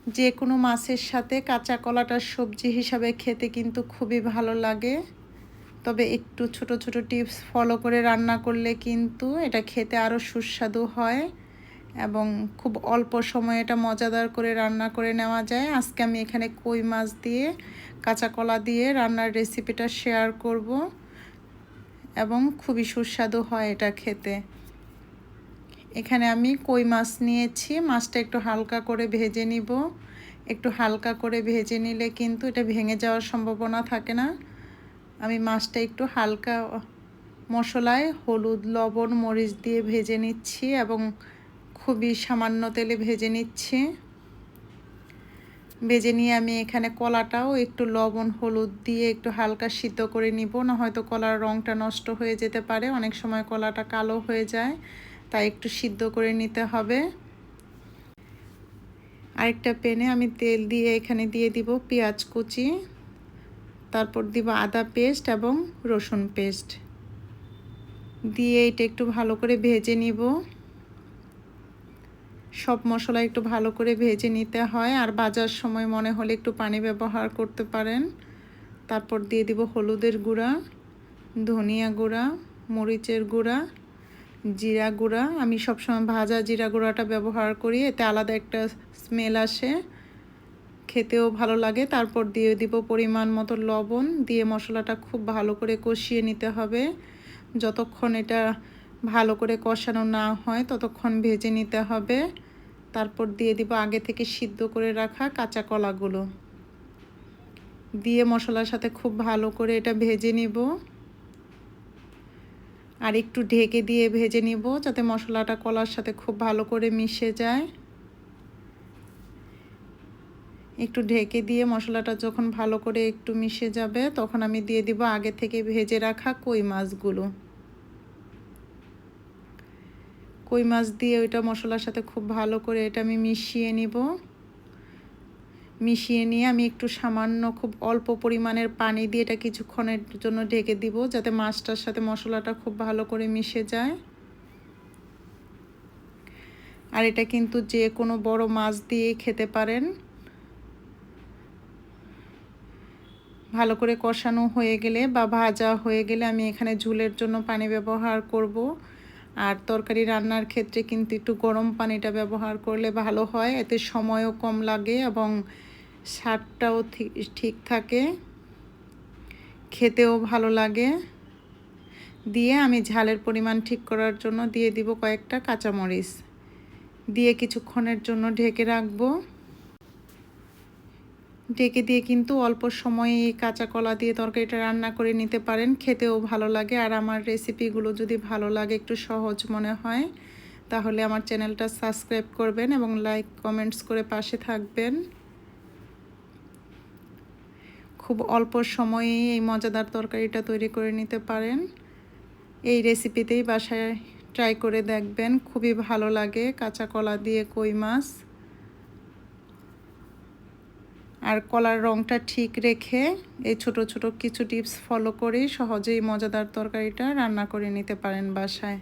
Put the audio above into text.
যে কোনো মাছের সাথে কাঁচা কলাটার সবজি হিসাবে খেতে কিন্তু খুবই ভালো লাগে। তবে একটু ছোট ছোট টিপস ফলো করে রান্না করলে কিন্তু এটা খেতে আরও সুস্বাদু হয় এবং খুব অল্প সময়ে এটা মজাদার করে রান্না করে নেওয়া যায়। আজকে আমি এখানে কই মাছ দিয়ে কাঁচা কলা দিয়ে রান্নার রেসিপিটা শেয়ার করব এবং খুবই সুস্বাদু হয় এটা খেতে। এখানে আমি কই মাছ নিয়েছি, মাছটা একটু হালকা করে ভেজে নিব। একটু হালকা করে ভেজে নিলে কিন্তু এটা ভেঙে যাওয়ার সম্ভাবনা থাকে না। আমি মাছটা একটু হালকা মশলায় হলুদ, লবণ, মরিচ দিয়ে ভেজে নিচ্ছি এবং খুবই সামান্য তেলে ভেজে নিচ্ছি। ভেজে নিয়ে আমি এখানে কলাটাও একটু লবণ হলুদ দিয়ে একটু হালকা সিদ্ধ করে নিব, না হয়তো কলার রঙটা নষ্ট হয়ে যেতে পারে, অনেক সময় কলাটা কালো হয়ে যায়, তাই একটু সিদ্ধ করে নিতে হবে। আরেকটা প্যানে আমি তেল দিয়ে এখানে দিয়ে দিব পেঁয়াজ কুচি, তারপর দিব আদা পেস্ট এবং রসুন পেস্ট দিয়ে এটা একটু ভালো করে ভেজে নিব। সব মশলা একটু ভালো করে ভেজে নিতে হয়, আর ভাজার সময় মনে হলে একটু পানি ব্যবহার করতে পারেন। তারপর দিয়ে দিব হলুদের গুঁড়া, ধনিয়া গুঁড়া, মরিচের গুঁড়া, জিরা গুঁড়া। আমি সবসময় ভাজা জিরা গুঁড়াটা ব্যবহার করি, এতে আলাদা একটা স্মেল আসে, খেতেও ভালো লাগে। তারপর দিয়ে দিব পরিমাণ মতো লবণ, দিয়ে মশলাটা খুব ভালো করে কষিয়ে নিতে হবে। যতক্ষণ এটা ভালো করে কষানো না হয় ততক্ষণ ভেজে নিতে হবে। তারপর দিয়ে দিব আগে থেকে সিদ্ধ করে রাখা কাঁচা কলাগুলো, দিয়ে মশলার সাথে খুব ভালো করে এটা ভেজে নিব। আর একটু ঢেকে দিয়ে ভেজে নিব যাতে মশলাটা কলার সাথে খুব ভালো করে মিশে যায়। একটু ঢেকে দিয়ে মশলাটা যখন ভালো করে একটু মিশে যাবে তখন আমি দিয়ে দিব আগে থেকে ভেজে রাখা কই মাছগুলো। কই মাছ দিয়ে ওইটা মশলার সাথে খুব ভালো করে এটা আমি মিশিয়ে নিব। মিশিয়ে নিয়ে আমি একটু সামান্য খুব অল্প পরিমাণের পানি দিয়ে এটা কিছুক্ষণের জন্য ঢেকে দিব যাতে মাছটার সাথে মশলাটা খুব ভালো করে মিশে যায়। আর এটা কিন্তু যে কোনো বড় মাছ দিয়ে খেতে পারেন। ভালো করে কষানো হয়ে গেলে বা ভাজা হয়ে গেলে আমি এখানে ঝোলের জন্য পানি ব্যবহার করব। আর তরকারি রান্নার ক্ষেত্রে কিন্তু একটু গরম পানিটা ব্যবহার করলে ভালো হয়, এতে সময়ও কম লাগে এবং স্বাদটাও ঠিক থাকে, খেতেও ভালো লাগে। দিয়ে আমি ঝালের পরিমাণ ঠিক করার জন্য দিয়ে দিব কয়েকটা কাঁচামরিচ, দিয়ে কিছুক্ষণের জন্য ঢেকে রাখবো। ঢেকে দিয়ে কিন্তু অল্প সময়ে এই কাঁচা কলা দিয়ে তরকারিটা রান্না করে নিতে পারেন, খেতেও ভালো লাগে। আর আমার রেসিপিগুলো যদি ভালো লাগে, একটু সহজ মনে হয়, তাহলে আমার চ্যানেলটা সাবস্ক্রাইব করবেন এবং লাইক কমেন্টস করে পাশে থাকবেন। খুব অল্প সময়েই এই মজাদার তরকারিটা তৈরি করে নিতে পারেন। এই রেসিপিতেই বাসায় ট্রাই করে দেখবেন, খুবই ভালো লাগে কাঁচা কলা দিয়ে কই মাছ। আর কলার রঙটা ঠিক রেখে এই ছোট ছোট কিছু টিপস ফলো করে সহজেই মজাদার তরকারিটা রান্না করে নিতে পারেন বাসায়।